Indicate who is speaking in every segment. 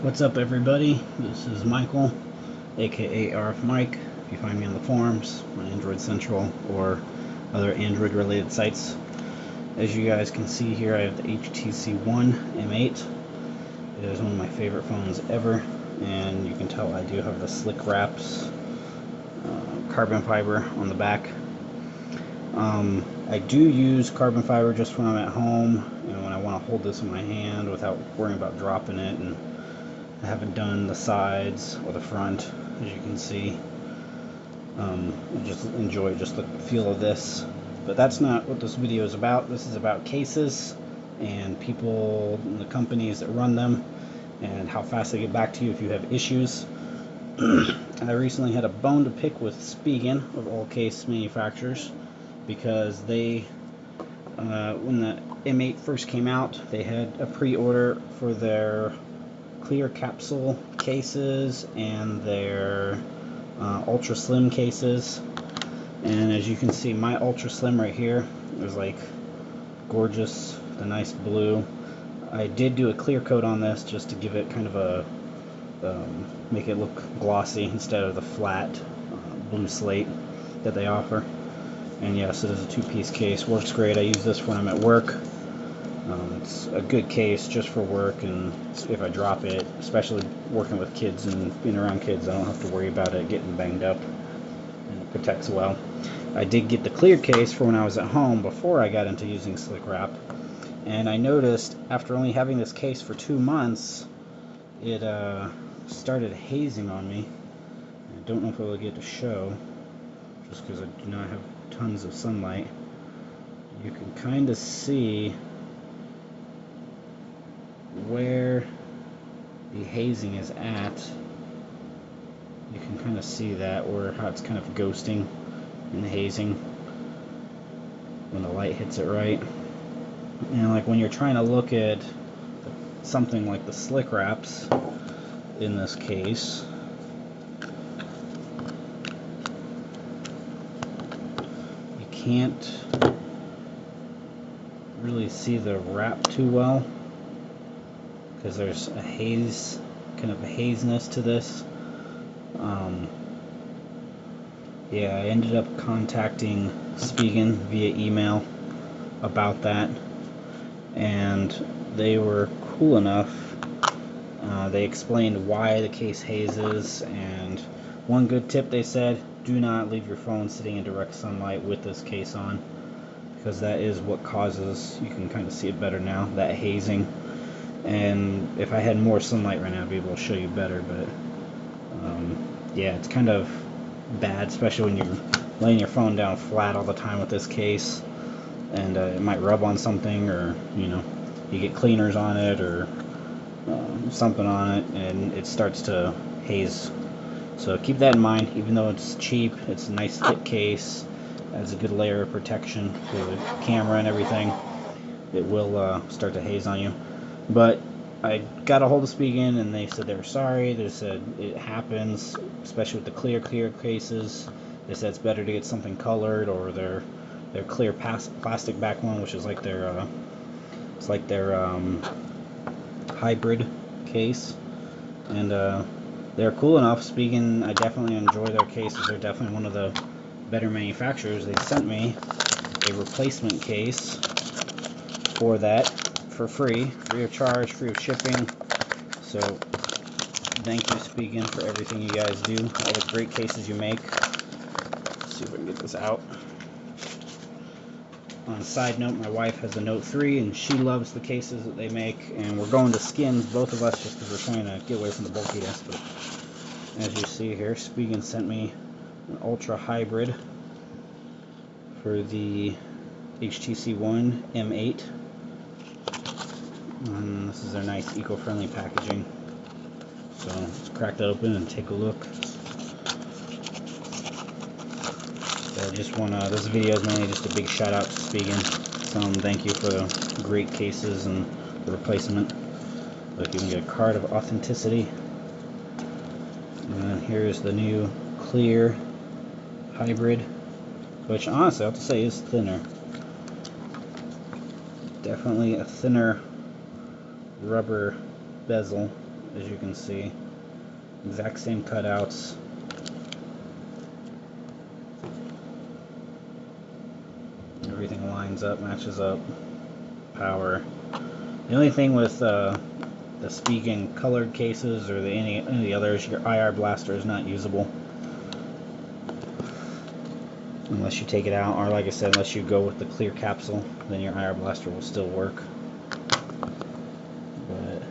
Speaker 1: What's up, everybody? This is Michael, aka RF Mike. If you find me on the forums, on Android Central, or other Android related sites. As you guys can see here, I have the HTC One M8. It is one of my favorite phones ever, and you can tell I do have the slick wraps, carbon fiber on the back. I do use carbon fiber just when I'm at home and when I want to hold this in my hand without worrying about dropping it. And I haven't done the sides or the front, as you can see. I just enjoy just the feel of this. But that's not what this video is about. This is about cases and people and the companies that run them and how fast they get back to you if you have issues. I recently had a bone to pick with Spigen, of all case manufacturers, because they, when the M8 first came out, they had a pre-order for their Clear Capsule cases and their ultra slim cases. And as you can see, my ultra slim right here is like gorgeous, the nice blue. I did do a clear coat on this just to give it kind of a make it look glossy instead of the flat blue slate that they offer. And yes, it is a two-piece case. Works great. I use this when I'm at work. It's a good case just for work, and if I drop it, especially working with kids and being around kids, I don't have to worry about it getting banged up, and it protects well. I did get the clear case for when I was at home before I got into using slick wrap, and I noticed after only having this case for 2 months, it started hazing on me. I don't know if I will get to show, just because I do not have tons of sunlight. You can kind of see where the hazing is at. You can kind of see that, or how it's kind of ghosting in the hazing when the light hits it right. And like when you're trying to look at something like the slick wraps in this case, you can't really see the wrap too well because there's a haze, kind of a haziness to this. Yeah, I ended up contacting Spigen via email about that, and they were cool enough. They explained why the case hazes, and one good tip they said, do not leave your phone sitting in direct sunlight with this case on, because that is what causes, you can kind of see it better now, that hazing. And if I had more sunlight right now, I'd be able to show you better, but yeah, it's kind of bad, especially when you're laying your phone down flat all the time with this case, and it might rub on something, or you get cleaners on it or something on it, and it starts to haze. So keep that in mind. Even though it's cheap, it's a nice thick case, adds a good layer of protection for the camera and everything. It will start to haze on you. But I got a hold of Spigen, and they said they were sorry. They said it happens, especially with the clear cases. They said it's better to get something colored, or their clear plastic back one, which is like their hybrid case. And they're cool enough. Spigen, I definitely enjoy their cases. They're definitely one of the better manufacturers. They sent me a replacement case for that, for free of charge, free of shipping. So thank you, Spigen, for everything you guys do, all the great cases you make. Let's see if I can get this out. On a side note, my wife has a Note 3, and she loves the cases that they make, and we're going to Skins, both of us, just because we're trying to get away from the bulkiness. But as you see here, Spigen sent me an Ultra Hybrid for the HTC One M8. And this is their nice eco-friendly packaging. So let's crack that open and take a look. So I just want to, this video is mainly just a big shout out to Spigen. Thank you for the great cases and the replacement. Look, you can get a card of authenticity. And then here's the new Clear Hybrid, which honestly I have to say is thinner. Definitely a thinner rubber bezel as you can see. Exact same cutouts. Everything lines up, matches up. Power. The only thing with the Spigen colored cases or any of the others, your IR blaster is not usable unless you take it out, or like I said, unless you go with the Clear Capsule, then your IR blaster will still work. But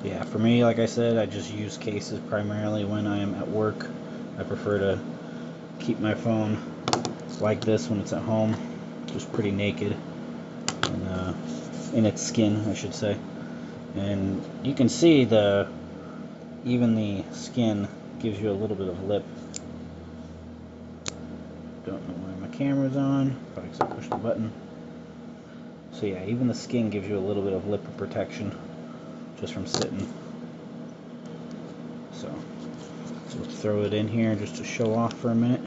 Speaker 1: yeah, for me, like I said, I just use cases primarily when I am at work. I prefer to keep my phone like this when it's at home, just pretty naked, and in its skin, I should say. And you can see even the skin gives you a little bit of lip. Don't know why my camera's on, probably because I pushed the button. So yeah, even the skin gives you a little bit of lip protection just from sitting. So we'll throw it in here just to show off for a minute.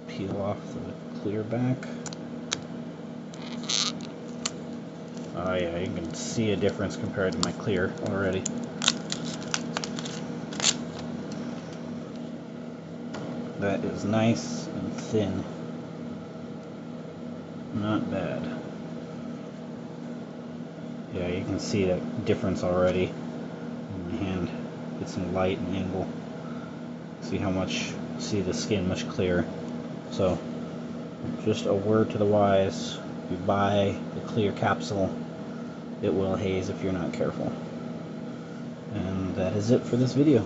Speaker 1: Peel off the clear back. Oh yeah, you can see a difference compared to my clear already. That is nice and thin. Not bad. Yeah, you can see that difference already. My hand gets some light and angle. See the skin much clearer. So, just a word to the wise: if you buy the Clear Capsule, it will haze if you're not careful. And that is it for this video.